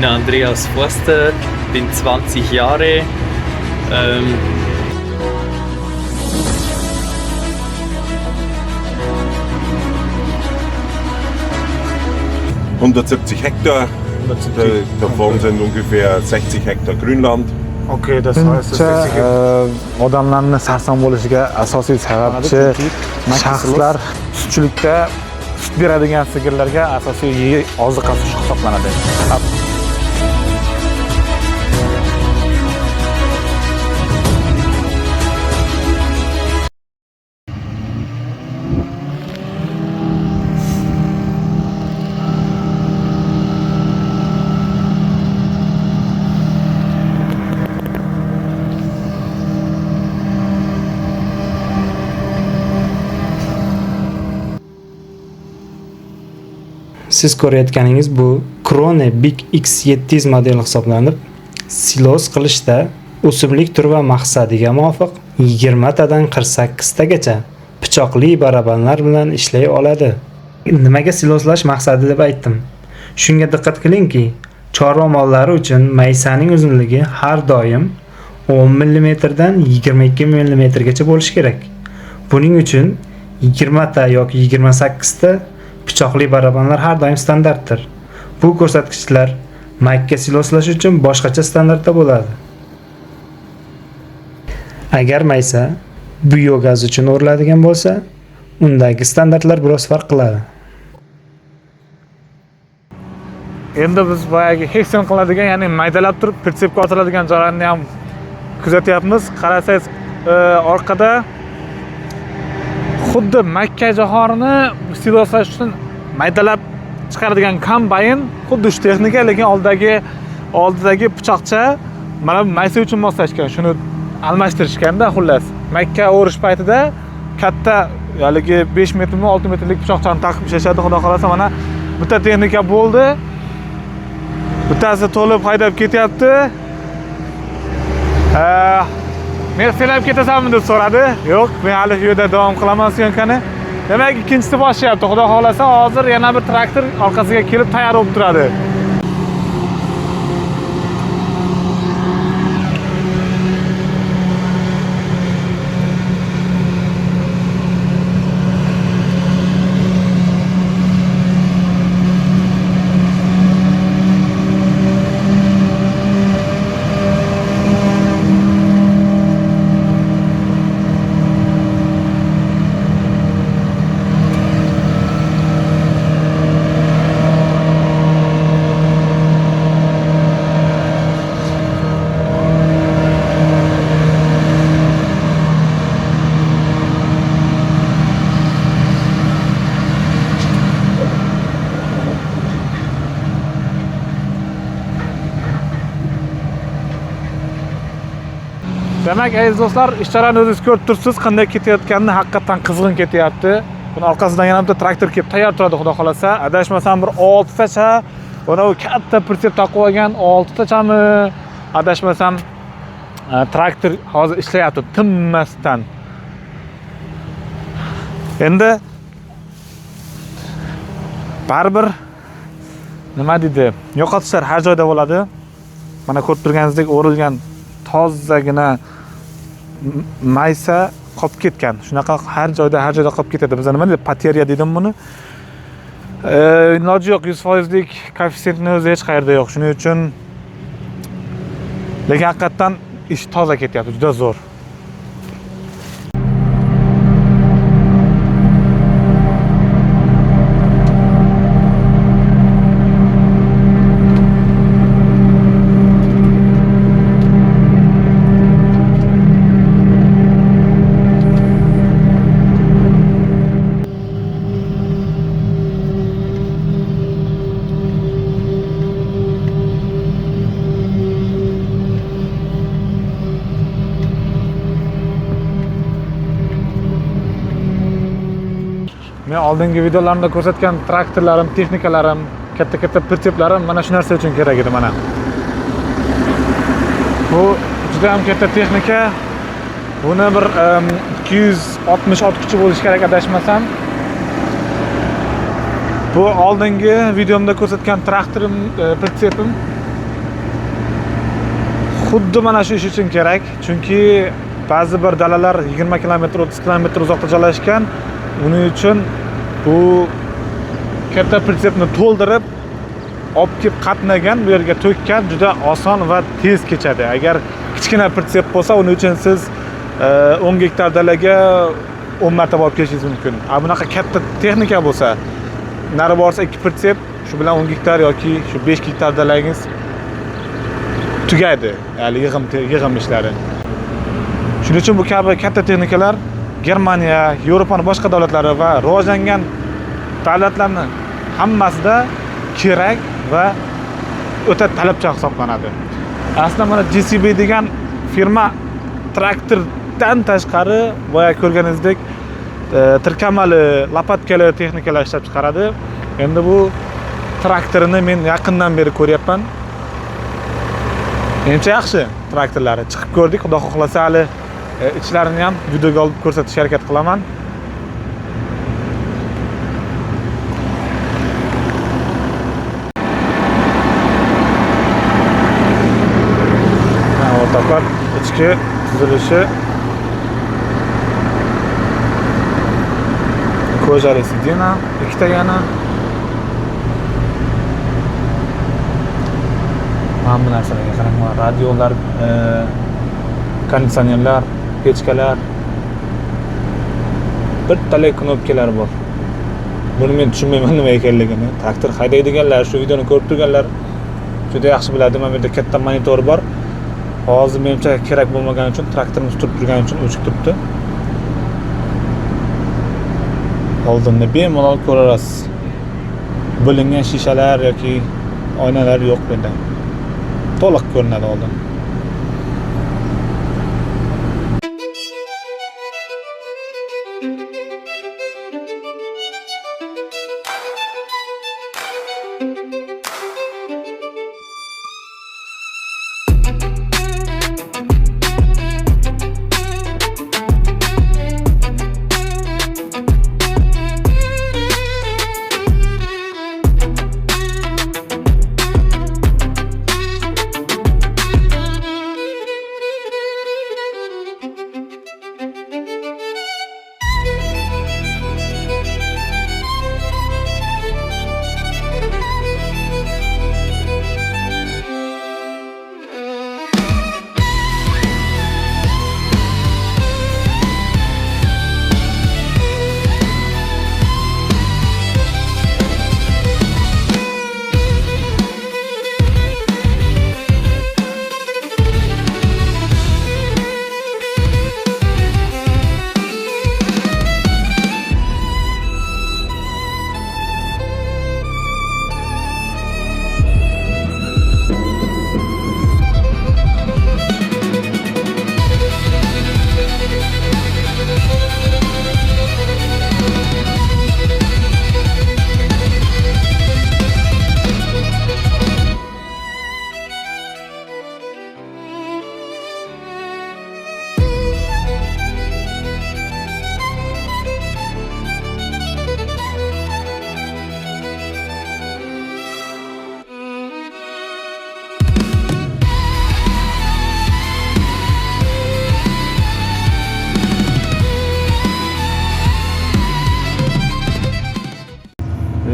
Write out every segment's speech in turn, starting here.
bin Andreas Forster, bin 20 Jahre. 170 Hektar, davon sind ungefähr 60 Hektar Grünland. Okay, das heißt, odamlarni sarson bo'lishiga asosiy sababchi shaxslar sutchilikda sut beradigan sigirlarga asosiy oziqasi shu hisoblanadi. Siz ko'rayotganingiz bu Krone Big X700 modeli hisoblanib, silos qilishda o'simlik turi va maqsadiga muvofiq 20 tadan 48 tagacha pichoqli barabanlar bilan ishlay oladi. Nimaga siloslash maqsadi deb aytdim? Shunga diqqat qilingki, chorva mollari uchun maysaning uzunligi har doim 10 mm dan 22 mm gacha bo'lishi kerak. Buning uchun 20 ta yoki 28 ta pichoqli barabanlar har doim standartdir. Bu ko'rsatkichlar makka siloslash uchun boshqacha standartda bo'ladi. Agar maysa biogaz uchun o'riladigan bo'lsa, undagi standartlar biroz farq qiladi. Endi biz boyagi heksen qiladigan, ya'ni maydalab turib pritsepga ortiladigan joylarni ham kuzatyapmiz. Qarasangiz, orqada xuddi makka jo'xorini siloslash uchun maydalab chiqaradigan kombayn, xuddi shu texnika, lekin oldidagi pichoqcha mana bu maysa uchun moslashgan. Shuni almashtirishganda, xullas makka o'rish paytida katta, haligi 5 metrmi 6 metrlik pichoqchani taqib ishlashadi. Xudo xolasa mana bitta texnika bo'ldi. Bittasi to'lib haydab ketyapti. Men senab ketasanmi deb so'radi. Yo'q, men hali shu yerda davom qilaman syomkani. Demak, ikkinchisi boshlayapti. Xudo xolasa hozir yana bir traktor orqasiga kelib tayyor bo'lib turadi. Demak, aziz do'stlar, ishlarni o'zingiz ko'rib turibsiz, qanday ketayotganini, haqiqatan qizg'in ketyapti. Buni orqasidan yana bitta traktor kelib tayyor turadi, xudo xolasa. Adashmasam bir 6 tacha, mana bu katta pritsep taqib olgan 6 tachami, adashmasam traktor hozir ishlayapti tinmasdan. Endi baribir nima deydi? Yo'qotishlar har joyda bo'ladi. Mana ko'rib turganingizdek o'rilgan tozagina maysa qolib ketgan. Shunaqa har joyda qolib ketadi. Biz nima deydi? Pateriya deydimi buni? Iloji yo'q, 100% lik koeffitsiyentni o'zi hech qayerda yo'q. Shuning uchun lekin haqiqatan ish toza ketyapti, juda zo'r. Men oldingi videolarimda ko'rsatgan traktorlarim, texnikalarim, katta pritseplarım mana shu narsa uchun kerak edi mana. Bu juda ham katta texnika. Buni bir 260 ot kuchi bo'lishi kerak adashmasam. Bu oldingi videomda ko'rsatgan traktorim, pritsepim Xuddi mana shu ish uchun kerak. Chunki ba'zi bir dalalar 20 km, 30 km uzoqda joylashgan. Uning uchun bu katta pritsepni to'ldirib olib kelib qatnagan, bu yerga to'kkan juda oson va tez kechadi. Agar kichkina pritsep bo'lsa, uning uchun siz 10 gektar dalaga 10 marta olib kelishingiz mumkin. Bunaqa katta texnika bo'lsa, nari borsa 2 pritsep, shu bilan 10 gektar yoki shu 5 gektar dalangiz tugaydi. Ya'ni yig'im ishlari. Shuning uchun bu kabi katta texnikalar Germaniya, Yevropaning boshqa davlatlari va rivojlangan davlatlarning hammasida kerak va o'ta talabchan hisoblanadi. Aslida mana JCB degan firma traktordan tashqari boya ko'rganingizdek tirkamali, lopatkali texnikalar ishlab chiqaradi. Endi bu traktorini men yaqindan beri ko'ryapman. Menimcha yaxshi traktorlari. Chiqib ko'rdik, xudo xohlasa hali ichlarini ham videoga olib ko'rsatishga harakat qilaman. O'rtoqlar, ichki tuzilishi ko'jali sidina, ikkita yana. Mana bu narsalarga qarang, radiolar, konditsionerlar, pechkalar, bir talay knopkalar bor. Buni men tushunmayman nima ekanligini. Traktor haydaydiganlar, shu videoni ko'rib turganlar juda yaxshi biladi. Mana bu yerda katta monitor bor. Hozir menimcha kerak bo'lmagani uchun traktorimiz turib turgani uchun o'chib turibdi. Oldinda bemalol ko'rasiz. Bo'lingan shishalar yoki oynalar yo'q bu yerda. To'liq ko'rinadi oldin.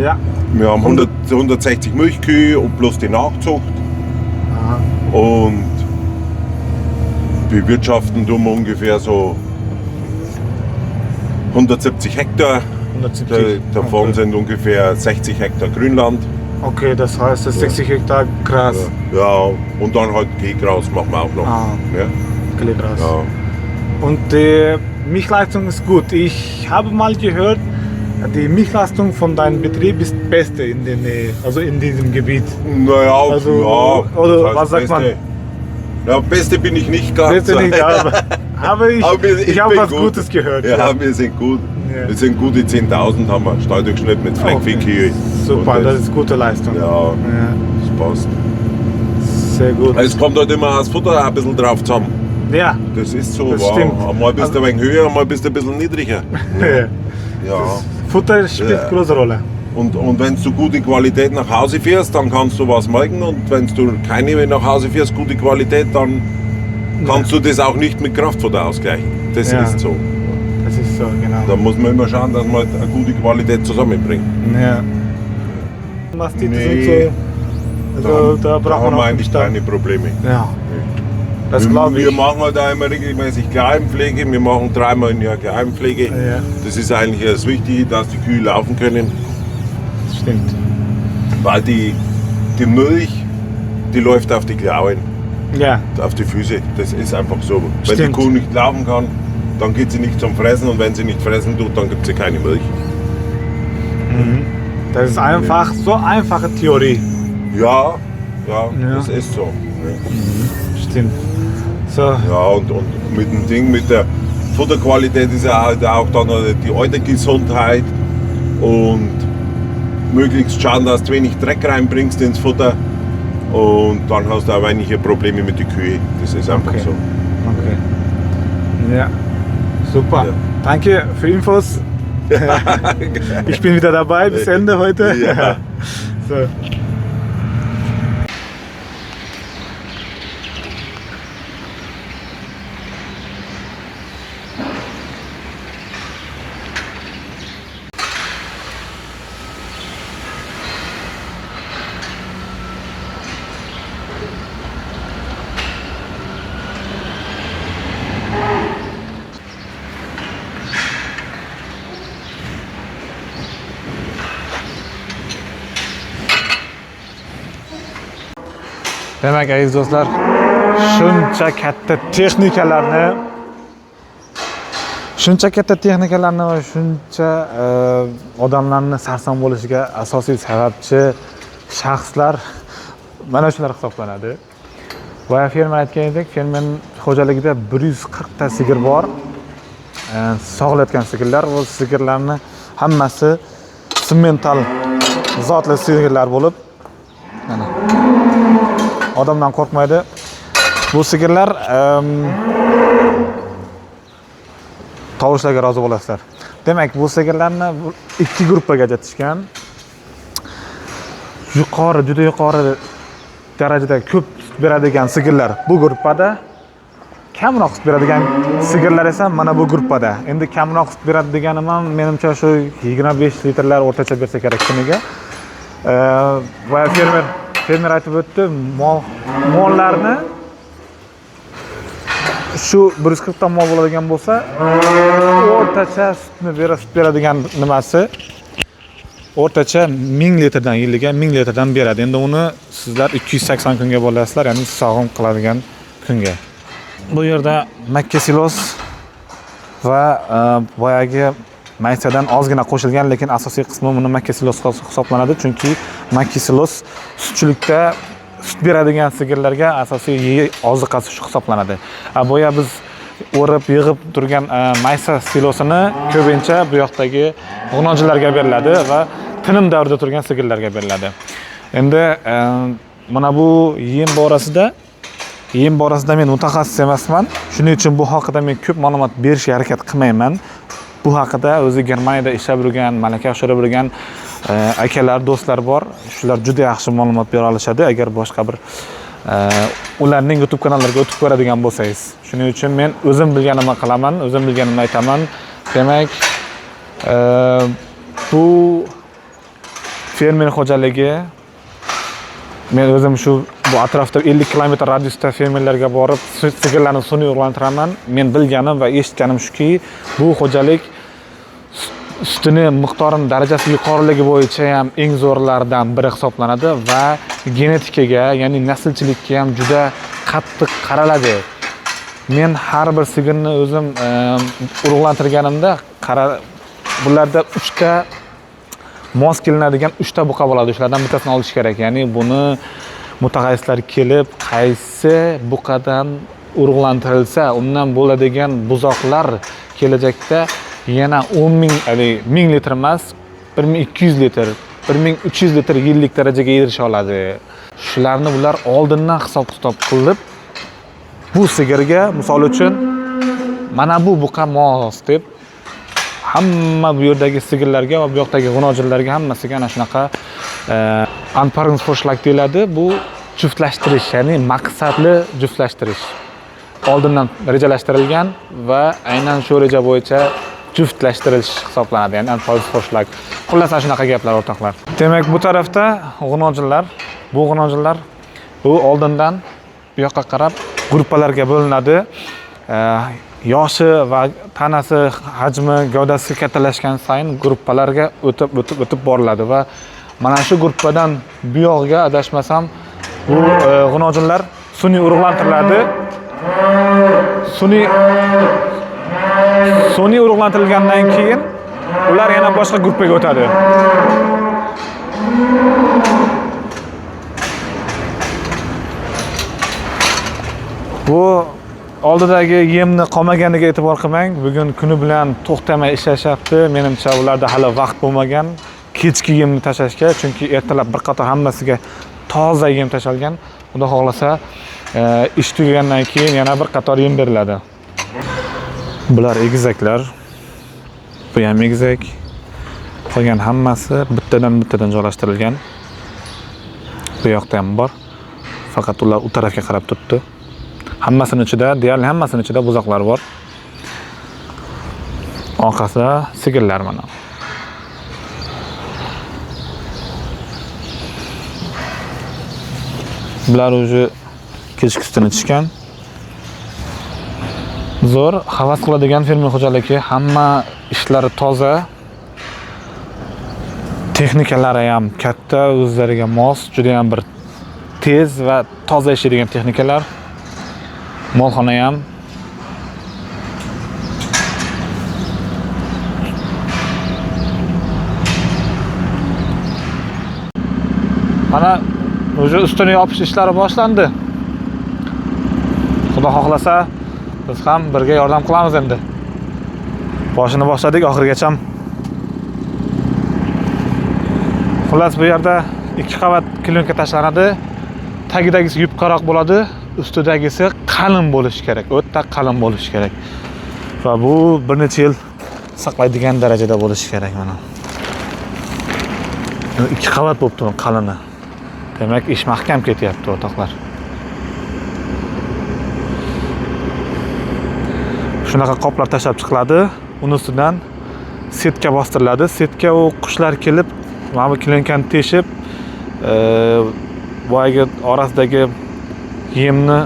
Ja. Wir haben 160 Milchkühe und plus die Nachzucht. Aha. Und bewirtschaften tun wir ungefähr so 170 Hektar. 170. Davon Okay. sind ungefähr 60 Hektar Grünland. Okay, das heißt, das 60 Hektar Gras. Ja, und dann halt Gehgras machen wir auch noch. Ah. Ja, Gras. ja. Und die Milchleistung ist gut. Ich habe mal gehört, die Milchleistung von deinem Betrieb ist beste in der Nähe, also in diesem Gebiet. Naja, Also, ja, oder das heißt was sagt man? Beste. Ja, Beste bin ich nicht ganz. Beste nicht, aber ich habe bin was gut. Gutes gehört. Ja, wir sind gut. Ja. Wir sind gute 10.000 haben wir Steuerdurchschnitt mit Fleckviehkühe. Super, Und das ist gute Leistung. Ja, Ja, das passt. sehr gut. Es kommt halt immer das Futter auch ein bisschen drauf zusammen. Ja, Das ist so. Das wow. stimmt. Einmal bist du ein wenig höher, einmal bist du ein bisschen niedriger. ja. Ja, Futter spielt Ja. große Rolle. Und wenn du gute Qualität nach Hause fährst, dann kannst du was merken. Und wenn du keine nach Hause fährst, gute Qualität, dann kannst du das auch nicht mit Kraftfutter ausgleichen. Das Ja. ist so. Das ist so, genau. Da muss man immer schauen, dass man eine gute Qualität zusammenbringt. Ja. Mastitis Nee. und so. Also, da Da braucht man haben wir noch eigentlich keine Probleme. Ja. Das glaube ich. Wir machen halt auch immer regelmäßig Kleimpflege. Wir machen 3-mal im Jahr Kleimpflege. Ja. Das ist eigentlich das Wichtige, dass die Kühe laufen können. Stimmt. Weil die Milch, die läuft auf die Klauen, Ja. auf die Füße. Das ist einfach so. Wenn die Stimmt. Kuh nicht laufen kann, dann geht sie nicht zum Fressen. Und wenn sie nicht fressen tut, dann gibt sie keine Milch. Das ist einfach, so einfache Theorie. Ja, Ja. das ist so. Stimmt. So. Ja, und mit dem Ding, mit der Futterqualität ist ja halt auch dann die alte Gesundheit und möglichst schauen, dass du wenig Dreck reinbringst ins Futter und dann hast du auch weniger Probleme mit den Kühen. Das ist einfach Okay. so. Okay. Ja. Super. Ja. Danke für Infos. Ich bin wieder dabei bis Ende heute. Ja. So. Demak, aziz do'stlar, shuncha katta texnikalarni va shuncha odamlarni sarson bo'lishiga asosiy sababchi shaxslar mana shular hisoblanadi. Boya fermer aytganidek, fermer xo'jaligida 140 ta sigir bor. Sog'layotgan sigirlar, bu sigirlarni hammasi simmental zotli sigirlar bo'lib, mana odamdan qo'rqmaydi. Bu sigirlar tovushlarga rozi bo'lasizlar. Demak, bu sigirlarni ikki gruppaga ajratishgan. Yuqori, juda yuqori darajada ko'p sut beradigan sigirlar bu gruppada, kamroq sut beradigan sigirlar esa mana bu gruppada. Endi kamroq sut beradi deganim ham menimcha shu 25 litrlar o'rtacha bersa kerak kuniga. Va fermer aytib o'tdi, mollarni shu 140 ta mol bo'ladigan bo'lsa, o'rtacha sut beradigan nimasi o'rtacha 1000 litrdan yiliga 1000 litrdan beradi. Endi uni sizlar 280 kunga bo'lasizlar, ya'ni sog'im qiladigan kunga. Bu yerda makka silos va boyagi maysadan ozgina qo'shilgan, lekin asosiy qismi buni makka silos hisoblanadi, chunki makka silos sutchilikda sut beradigan sigirlarga asosiy oziqasi shu hisoblanadi. Boya biz o'rib yig'ib turgan maysa silosini ko'pincha bu yoqdagi g'unonchilarga beriladi va tinim davrida turgan sigirlarga beriladi. Endi mana bu yem borasida men mutaxassis emasman. Shuning uchun bu haqida men ko'p ma'lumot berishga harakat qilmayman. Bu haqida o'zi Germaniyada ishlab yurgan, malaka oshirib yurgan akalar, do'stlar bor. Shular juda yaxshi ma'lumot bera olishadi agar boshqa bir ularning YouTube kanallariga o'tib ko'radigan bo'lsangiz. Shuning uchun men o'zim bilganimni qilaman, o'zim bilganimni aytaman. Demak, bu fermer xo'jaligi, men o'zim bu atrofda 50 kilometr radiusda fermerlarga borib, sigirlarni sun'iy urg'antiraman. Men bilganim va eshitganim shuki, bu xo'jalik sutini miqdorini darajasi yuqoriligi bo'yicha ham eng zo'rlardan biri hisoblanadi va genetikaga, ya'ni naslchilikka ham juda qattiq qaraladi. Men har bir sigirni o'zim urug'lantirganimda bularda 3 ta mos kelinadigan 3 ta buqa bo'ladi. Shulardan bittasini olish kerak. Ya'ni buni mutaxassislar kelib, qaysi buqadan urug'lantirilsa, undan bo'ladigan buzoqlar kelajakda yana 10.000 litr emas, 1200 litr, 1300 litr yillik darajaga erisha oladi. Shularni bular oldindan hisob-kitob qilib, bu sigirga misol uchun mana bu buqa mos deb hamma bu yerdagi sigirlarga va bu yoqdagi g'unojillarga hammasiga ana shunaqa anparinsport deyiladi. Bu juftlashtirish, ya'ni maqsadli juftlashtirish. Oldindan rejalashtirilgan va aynan shu reja bo'yicha juftlashtirish hisoblanadi. Ya'ni anparinsport. Xullas shunaqa gaplar o'rtoqlar. Demak, bu tarafda g'unojillar, bu g'unojillar u oldindan bu yoqqa qarab gruppalarga bo'linadi. Yoshi va tanasi, hajmi, gavdasi kattalashgan sayin gruppalarga o'tib boriladi va mana shu gruppadan bu yoqqa adashmasam bu g'unojillar sun'iy urug'lantiriladi. Sun'iy urug'lantirilgandan keyin ular yana boshqa gruppaga o'tadi. Bu oldidagi yemni qolmaganiga e'tibor qilmang. Bugun kuni bilan to'xtamay ishlashyapti. Menimcha ularda hali vaqt bo'lmagan kechki yemni tashlashga, chunki ertalab bir qator hammasiga toza yem tashalgan. Xudo xohlasa, ish tugagandan keyin yana bir qator yem beriladi. Bular egizaklar. Bu ham egizak. Qolgan hammasi bittadan joylashtirilgan. Bu yoqda ham bor. Faqat ular u tarafga qarab turibdi. Hammasini ichida, deyarli hammasini ichida buzoqlar bor. Orqasida sigirlar mana. Bular o'zi kechkisini ichgan. Zo'r, havas qiladigan fermer xo'jaligi, hamma ishlari toza. Texnikalari ham katta, o'zlariga mos, juda ham bir tez va toza ishlaydigan texnikalar. Molxona ham mana o'zi ustini yopish ishlari boshlandi. Xudo xohlasa biz ham birga yordam qilamiz endi. Boshini boshladik oxirigacha. Xullas bu yerda 2 qavat klinika tashlanadi. Tagidagisi yupqaroq bo'ladi, ustidagisi qalin bo'lishi kerak, o'ta qalin bo'lishi kerak. Va bu bir necha yil saqlaydigan darajada bo'lishi kerak mana. 2 qavat bo'libdi qalini. Demak, ish mahkam ketyapti o'rtoqlar. Shunaqa qoplar tashlab chiqiladi, uni ustidan setka bostiriladi. Setka u qushlar kelib, mana bu klinikani teshib, boyagi orasidagi yemni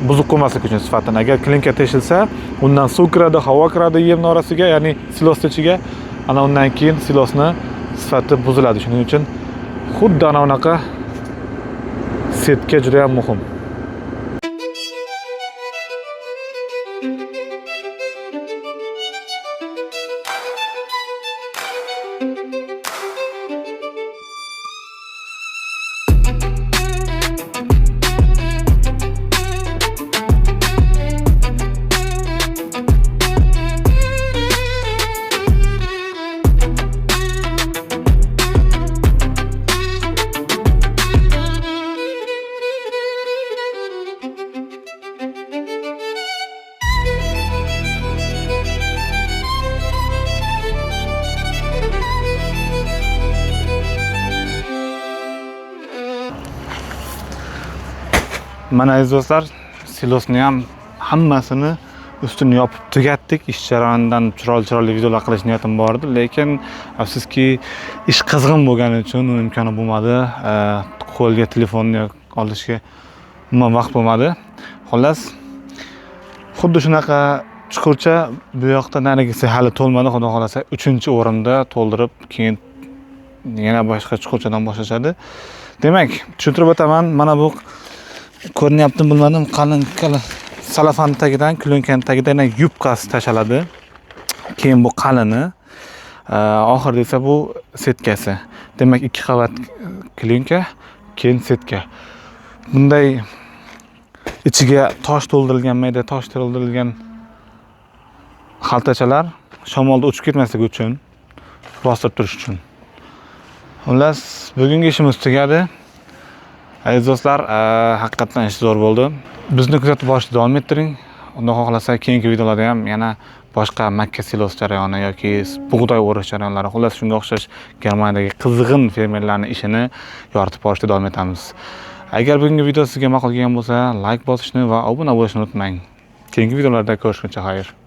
buzuq qilmaslik uchun sifatini. Agar klinika teshilsa, undan suv kiradi, havo kiradi yemni orasiga, ya'ni silos ichiga. Ana undan keyin silosni sifati buziladi. Shuning uchun xuddi ana unaqa setka juda ham muhim. Mana aziz do'stlar, silosni ham hammasini ustini yopib tugatdik. Ish jarayonidan chiroyli videolar qilish niyatim bor edi, lekin afsuski ish qizg'in bo'lgani uchun uni imkoni bo'lmadi. Qo'lga telefonni olishga umuman vaqt bo'lmadi. Xullas, xuddi shunaqa chuqurcha bu yoqda narigisi hali to'lmadi. Xudo xolasa 3-o'rinda to'ldirib, keyin yana boshqa chuqurchadan boshlashadi. Demak, tushuntirib o'taman. Mana bu ko'rinyaptimi bilmadim, qalin salafan tagidan, klinikani tagidan yupqasi tashaladi. Keyin bu qalini, oxirida esa bu setkasi. Demak, 2 qavat klinika, keyin setka. Bunday ichiga tosh to'ldirilgan, mayda tosh to'ldirilgan xaltachalar shamolda uchib ketmasligi uchun, bostirib turish uchun. Xullas, bugungi ishimiz tugadi. Aziz do'stlar, haqiqatan ish zo'r bo'ldi. Bizni kuzatib borishda davom ettiring. Xudo xohlasa keyingi videolarda ham yana boshqa makka silos jarayoni yoki bug'doy o'rish jarayonlari, xullas shunga o'xshash Germaniyadagi qizg'in fermerlarning ishini yoritib borishda davom etamiz. Agar bugungi video sizga ma'qul kelgan bo'lsa, like bosishni va obuna bo'lishni unutmang. Keyingi videolarda ko'rishguncha xayr.